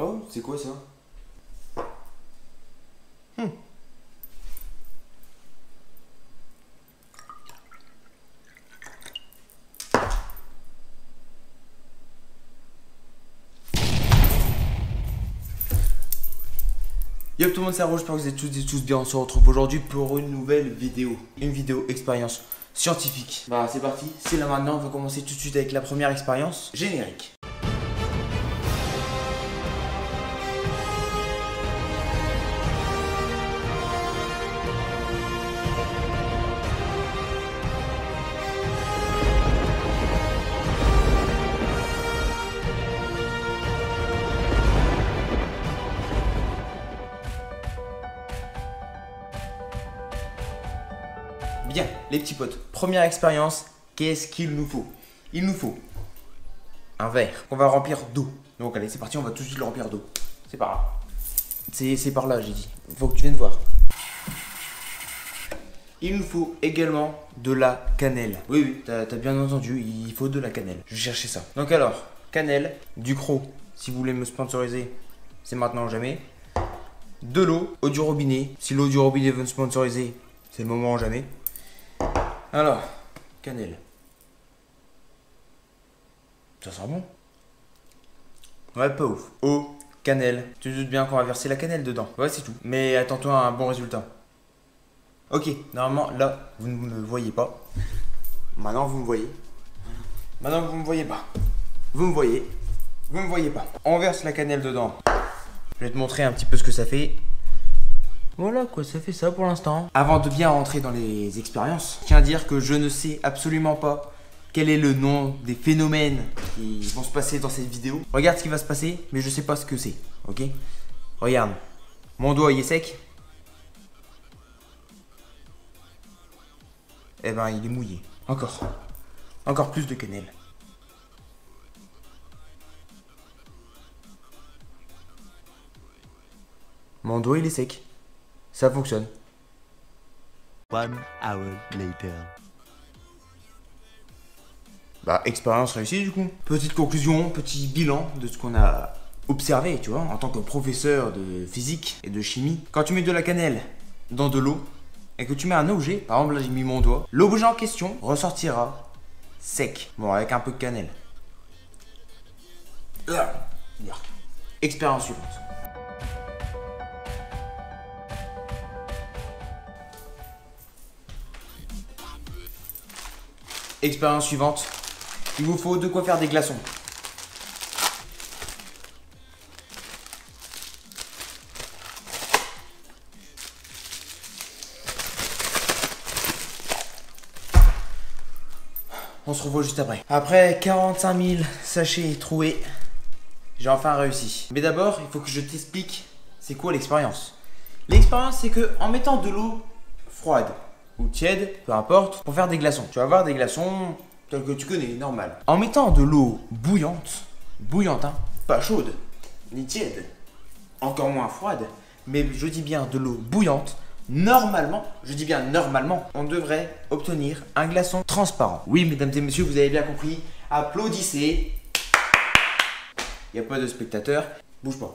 Oh, c'est quoi ça? Yo tout le monde, c'est Rouge, j'espère que vous êtes toutes et tous bien. On se retrouve aujourd'hui pour une nouvelle vidéo. Une vidéo expérience scientifique. Bah c'est parti, c'est là maintenant, on va commencer tout de suite avec la première expérience. Générique. Bien, les petits potes, première expérience, qu'est-ce qu'il nous faut? Il nous faut un verre qu'on va remplir d'eau. Donc allez, c'est parti, on va tout de suite le remplir d'eau. C'est par là. C'est par là, j'ai dit. Faut que tu viennes voir. Il nous faut également de la cannelle. Oui, t'as bien entendu, il faut de la cannelle. Je cherchais ça. Donc alors, cannelle, du croc, si vous voulez me sponsoriser, c'est maintenant ou jamais. De l'eau, eau du robinet. Si l'eau du robinet veut me sponsoriser, c'est le moment ou jamais. Alors, cannelle. Ça sent bon. Ouais, pas ouf. Eau, cannelle. Tu te doutes bien qu'on va verser la cannelle dedans. Ouais, c'est tout. Mais attends-toi à un bon résultat. Ok, normalement, là, vous ne me voyez pas. Maintenant, vous me voyez. Maintenant, vous me voyez pas. Vous me voyez. Vous me voyez pas. On verse la cannelle dedans. Je vais te montrer un petit peu ce que ça fait. Voilà quoi, ça fait ça pour l'instant. Avant de bien rentrer dans les expériences, je tiens à dire que je ne sais absolument pas quel est le nom des phénomènes qui vont se passer dans cette vidéo. Regarde ce qui va se passer, mais je sais pas ce que c'est, ok? Regarde, mon doigt il est sec. Eh ben il est mouillé. Encore plus de cannelle. Mon doigt il est sec. Ça fonctionne. 1 hour later. Bah, expérience réussie du coup. Petite conclusion, petit bilan de ce qu'on a observé, tu vois, en tant que professeur de physique et de chimie. Quand tu mets de la cannelle dans de l'eau et que tu mets un objet, par exemple là j'ai mis mon doigt, l'objet en question ressortira sec. Bon, avec un peu de cannelle. Expérience suivante. Expérience suivante, il vous faut de quoi faire des glaçons. On se revoit juste après. Après 45 000 sachets troués, j'ai enfin réussi. Mais d'abord, il faut que je t'explique c'est quoi l'expérience. L'expérience, c'est que en mettant de l'eau froide ou tiède, peu importe, pour faire des glaçons. Tu vas avoir des glaçons tels que tu connais, normal. En mettant de l'eau bouillante, hein, pas chaude, ni tiède, encore moins froide, mais je dis bien de l'eau bouillante, normalement, je dis bien normalement, on devrait obtenir un glaçon transparent. Oui, mesdames et messieurs, vous avez bien compris, applaudissez. Il n'y a pas de spectateurs, bouge pas.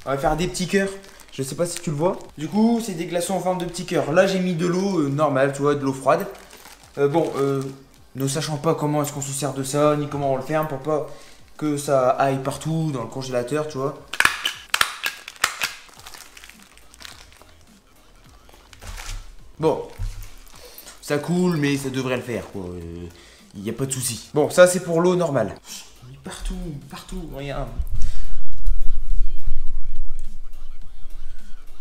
On va faire des petits cœurs. Je sais pas si tu le vois. Du coup, c'est des glaçons en forme de petits cœurs. Là, j'ai mis de l'eau normale, tu vois, de l'eau froide. Ne sachant pas comment est-ce qu'on se sert de ça, ni comment on le ferme pour pas que ça aille partout dans le congélateur, tu vois. Bon, ça coule, mais ça devrait le faire, quoi. Il n'y a pas de souci. Bon, ça, c'est pour l'eau normale. Partout, regarde.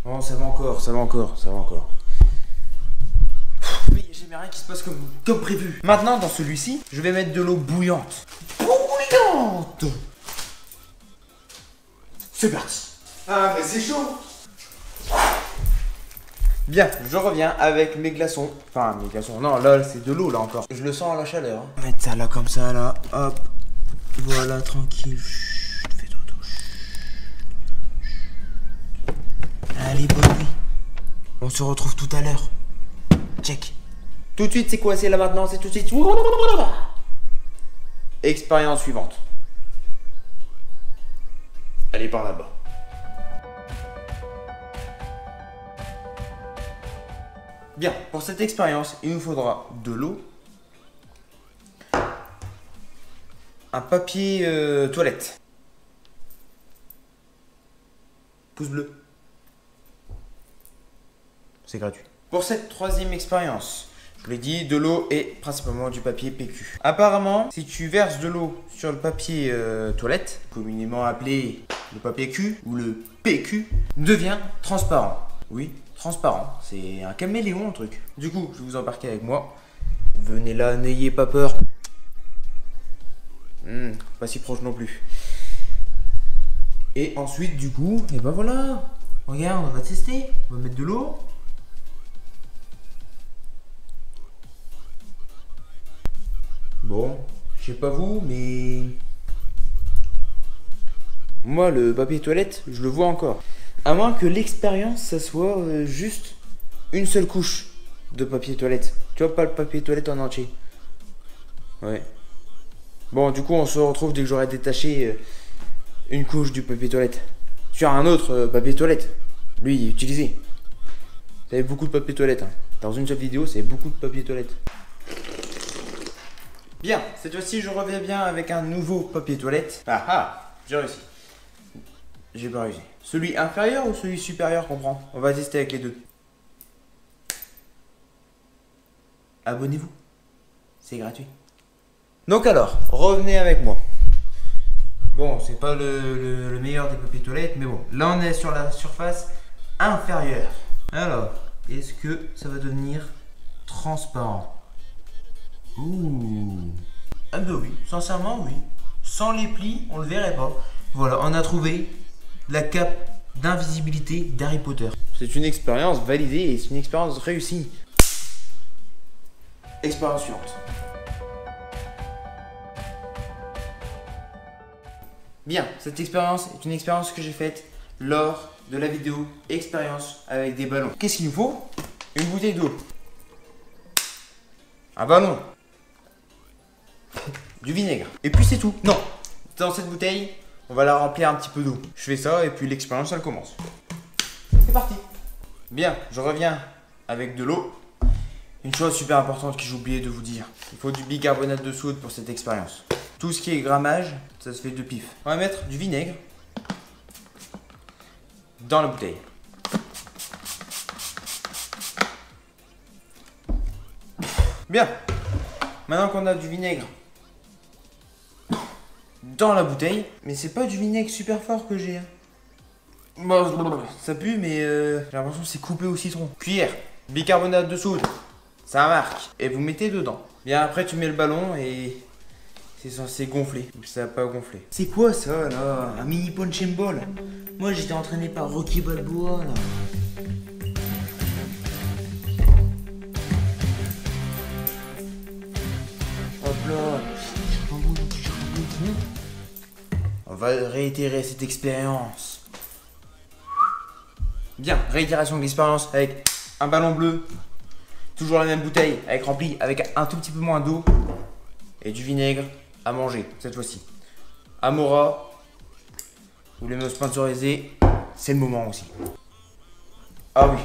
Oh, ça va encore. Mais j'ai rien qui se passe comme prévu. Maintenant, dans celui-ci, je vais mettre de l'eau bouillante. C'est parti. Ah, mais c'est chaud. Bien, je reviens avec mes glaçons. Enfin, mes glaçons, non, là, c'est de l'eau, là, encore. Je le sens à la chaleur. On va mettre ça là, comme ça, là. Hop. Voilà, tranquille. Chut, fais dodo. Allez, bonne nuit. On se retrouve tout à l'heure. Check. Tout de suite, c'est quoi? C'est là maintenant, c'est tout de suite. Expérience suivante. Allez par là-bas. Bien, pour cette expérience, il nous faudra de l'eau, un papier toilette, pouce bleu. C'est gratuit. Pour cette troisième expérience, je l'ai dit, de l'eau et principalement du papier PQ. Apparemment, si tu verses de l'eau sur le papier toilette, communément appelé le papier Q ou le PQ, devient transparent. Oui, transparent. C'est un caméléon, le truc. Du coup, je vais vous embarquer avec moi. Venez là, n'ayez pas peur. Pas si proche non plus. Et ensuite, du coup, et ben voilà. Regarde, on va tester. On va mettre de l'eau. Bon, je sais pas vous, mais moi, le papier toilette, je le vois encore. À moins que l'expérience, ça soit juste une seule couche de papier toilette. Tu vois, pas le papier toilette en entier. Ouais. Bon, du coup, on se retrouve dès que j'aurai détaché une couche du papier toilette sur un autre papier toilette. Lui, utilisé. Ça avait beaucoup de papier toilette. Hein. Dans une seule vidéo, c'est beaucoup de papier toilette. Bien, cette fois-ci, je reviens bien avec un nouveau papier toilette. Ah ah, j'ai réussi. J'ai pas réussi. Celui inférieur ou celui supérieur qu'on prend? On va tester avec les deux. Abonnez-vous. C'est gratuit. Donc alors, revenez avec moi. Bon, c'est pas le meilleur des papiers toilettes, mais bon. Là, on est sur la surface inférieure. Alors, est-ce que ça va devenir transparent? Ouh. Ah bah oui, sincèrement oui. Sans les plis, on le verrait pas. Voilà, on a trouvé la cape d'invisibilité d'Harry Potter. C'est une expérience validée et c'est une expérience réussie. Expérience suivante. Bien, cette expérience est une expérience que j'ai faite lors de la vidéo expérience avec des ballons. Qu'est-ce qu'il nous faut? Une bouteille d'eau. Un ballon. Du vinaigre. Et puis c'est tout. Non. Dans cette bouteille, on va la remplir un petit peu d'eau. Je fais ça et puis l'expérience elle commence. C'est parti. Bien, je reviens avec de l'eau. Une chose super importante que j'ai oublié de vous dire. Il faut du bicarbonate de soude pour cette expérience. Tout ce qui est grammage, ça se fait de pif. On va mettre du vinaigre dans la bouteille. Bien. Maintenant qu'on a du vinaigre dans la bouteille, mais c'est pas du vinaigre super fort que j'ai. Ça pue, mais j'ai l'impression que c'est coupé au citron. Cuillère, bicarbonate de soude, ça marque. Et vous mettez dedans. Bien après, tu mets le ballon et c'est censé gonfler. Ça va pas gonfler. C'est quoi ça là? Un mini punching ball? Moi j'étais entraîné par Rocky Balboa là. Hop là. On va réitérer cette expérience. Bien, réitération de l'expérience avec un ballon bleu. Toujours la même bouteille, avec remplie avec un tout petit peu moins d'eau. Et du vinaigre à manger, cette fois-ci. Amora, vous voulez me sponsoriser, c'est le moment aussi. Ah oui,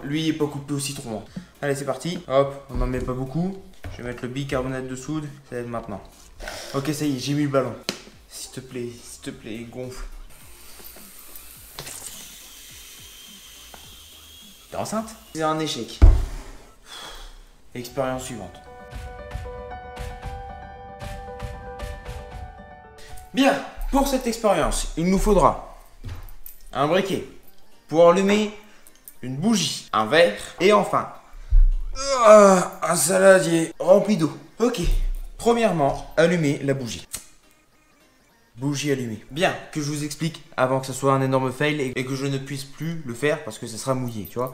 lui il est pas coupé au citron. Allez, c'est parti. Hop, on n'en met pas beaucoup. Je vais mettre le bicarbonate de soude, ça va être maintenant. Ok, ça y est, j'ai mis le ballon. S'il te plaît, gonfle. T'es enceinte? C'est un échec. Expérience suivante. Bien, pour cette expérience, il nous faudra un briquet pour allumer une bougie, un verre et enfin un saladier rempli d'eau. Ok, premièrement, allumer la bougie. Bougie allumée. Bien, que je vous explique avant que ce soit un énorme fail et que je ne puisse plus le faire parce que ça sera mouillé, tu vois.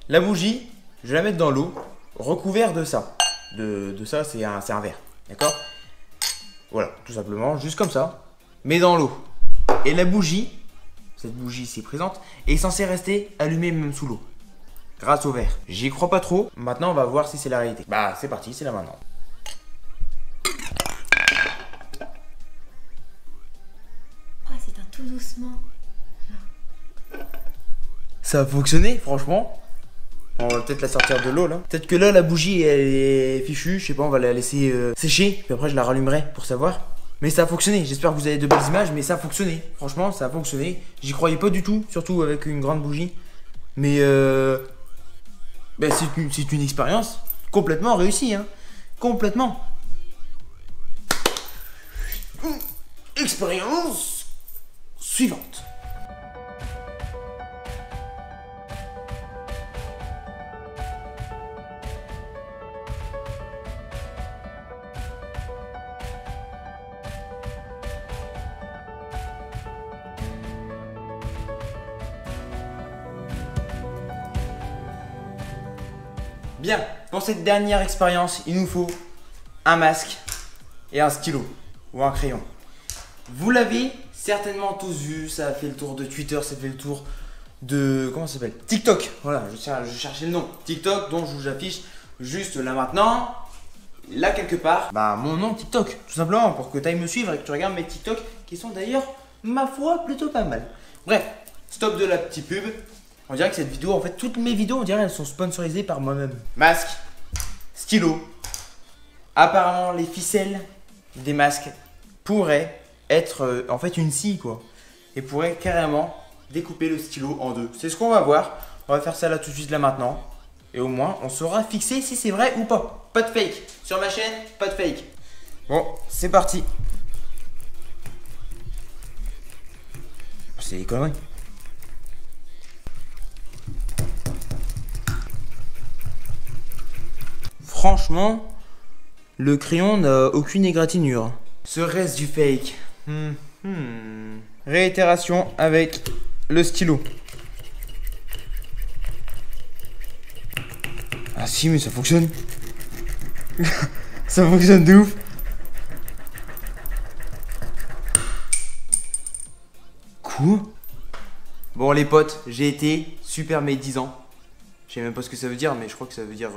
La bougie, je vais la mettre dans l'eau, recouvert de ça. De ça, c'est un verre, d'accord? Voilà, tout simplement, juste comme ça, mais dans l'eau. Et la bougie, cette bougie ici présente, est censée rester allumée même sous l'eau. Grâce au verre. J'y crois pas trop, maintenant on va voir si c'est la réalité. Bah c'est parti, c'est là maintenant. doucement. Ça a fonctionné, franchement. On va peut-être la sortir de l'eau là. Peut-être que là la bougie elle est fichue, je sais pas, on va la laisser sécher, puis après je la rallumerai pour savoir. Mais ça a fonctionné, j'espère que vous avez de belles images, mais ça a fonctionné. Franchement, ça a fonctionné. J'y croyais pas du tout, surtout avec une grande bougie. Mais ben, c'est une expérience complètement réussie, hein. Complètement. Expérience suivante. Bien, pour cette dernière expérience, il nous faut un masque et un stylo ou un crayon. Vous l'avez certainement tous vu, ça a fait le tour de Twitter, ça fait le tour de... comment ça s'appelle? TikTok, voilà, je cherchais le nom. TikTok, dont je vous affiche juste là maintenant, là quelque part, bah mon nom TikTok, tout simplement, pour que tu ailles me suivre et que tu regardes mes TikTok, qui sont d'ailleurs, ma foi, plutôt pas mal. Bref, stop de la petite pub. On dirait que cette vidéo, en fait, toutes mes vidéos, on dirait elles sont sponsorisées par moi-même. Masque, stylo. Apparemment, les ficelles des masques pourraient être en fait une scie, quoi. Et pourraient carrément découper le stylo en deux. C'est ce qu'on va voir. On va faire ça là tout de suite, là maintenant. Et au moins, on saura fixer si c'est vrai ou pas. Pas de fake. Sur ma chaîne, pas de fake. Bon, c'est parti. C'est des conneries. Franchement, le crayon n'a aucune égratignure. Serait-ce du fake? Réitération avec le stylo. Ah si, mais ça fonctionne. Ça fonctionne de ouf. Quoi? Bon les potes, j'ai été super médisant. Je sais même pas ce que ça veut dire, mais je crois que ça veut dire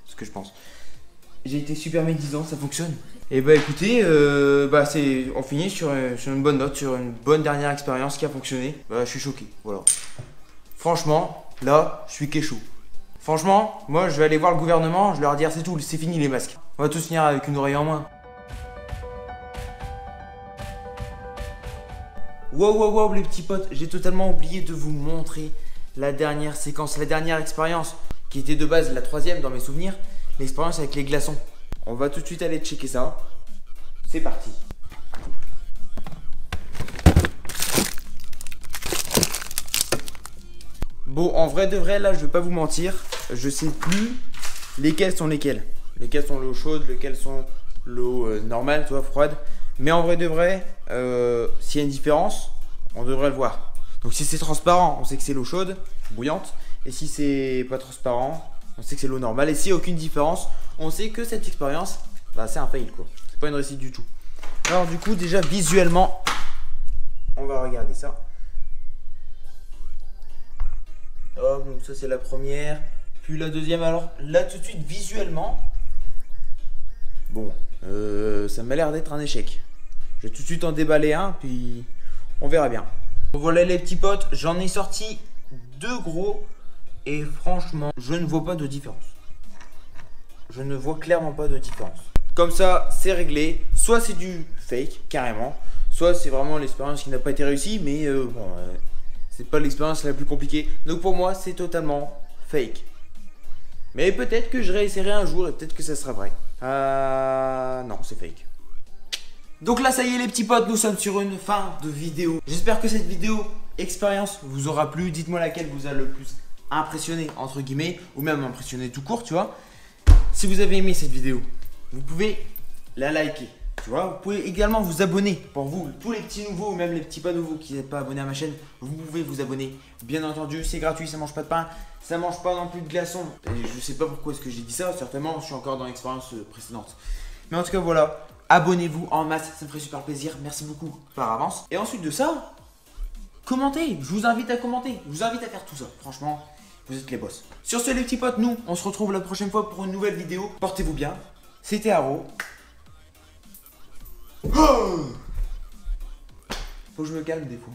ce que je pense. J'ai été super médisant, ça fonctionne. Et bah écoutez, on finit sur une bonne note, sur une bonne dernière expérience qui a fonctionné. Bah je suis choqué, voilà. Franchement, là, je suis kéchou. Franchement, moi je vais aller voir le gouvernement, je vais leur dire c'est tout, c'est fini les masques. On va tous finir avec une oreille en moins. Wow les petits potes, j'ai totalement oublié de vous montrer la dernière séquence, la dernière expérience qui était de base la troisième dans mes souvenirs, l'expérience avec les glaçons. On va tout de suite aller checker ça. C'est parti. Bon, en vrai de vrai, là, je vais pas vous mentir, je sais plus lesquelles sont lesquelles. Lesquelles sont l'eau chaude, lesquelles sont l'eau normale, tu vois, froide. Mais en vrai de vrai, s'il y a une différence, on devrait le voir. Donc si c'est transparent, on sait que c'est l'eau chaude, bouillante. Et si c'est pas transparent, on sait que c'est l'eau normale. Et s'il n'y a aucune différence, on sait que cette expérience, bah, c'est un fail, quoi. C'est pas une réussite du tout. Alors du coup, déjà visuellement, on va regarder ça. Hop, donc ça c'est la première. Puis la deuxième, alors là tout de suite visuellement. Bon, ça m'a l'air d'être un échec. Je vais tout de suite en déballer un, puis on verra bien. Voilà les petits potes, j'en ai sorti deux gros. Et franchement, je ne vois pas de différence. Je ne vois clairement pas de différence. Comme ça, c'est réglé. Soit c'est du fake, carrément. Soit c'est vraiment l'expérience qui n'a pas été réussie. Mais c'est pas l'expérience la plus compliquée. Donc pour moi, c'est totalement fake. Mais peut-être que je réessayerai un jour et peut-être que ça sera vrai. Non, c'est fake. Donc là, ça y est les petits potes, nous sommes sur une fin de vidéo. J'espère que cette vidéo expérience vous aura plu. Dites-moi laquelle vous a le plus impressionné entre guillemets, ou même impressionné tout court, tu vois. Si vous avez aimé cette vidéo, vous pouvez la liker, tu vois. Vous pouvez également vous abonner. Pour vous, tous les petits nouveaux ou même les petits pas nouveaux qui n'êtes pas abonnés à ma chaîne, vous pouvez vous abonner. Bien entendu, c'est gratuit, ça mange pas de pain, ça mange pas non plus de glaçons. Et je sais pas pourquoi est-ce que j'ai dit ça, certainement je suis encore dans l'expérience précédente. Mais en tout cas voilà, abonnez-vous en masse, ça me ferait super plaisir. Merci beaucoup par avance. Et ensuite de ça, commentez, je vous invite à commenter, je vous invite à faire tout ça, franchement. Vous êtes les boss. Sur ce les petits potes, nous on se retrouve la prochaine fois pour une nouvelle vidéo. Portez-vous bien. C'était Haro. Oh, Faut que je me calme des fois.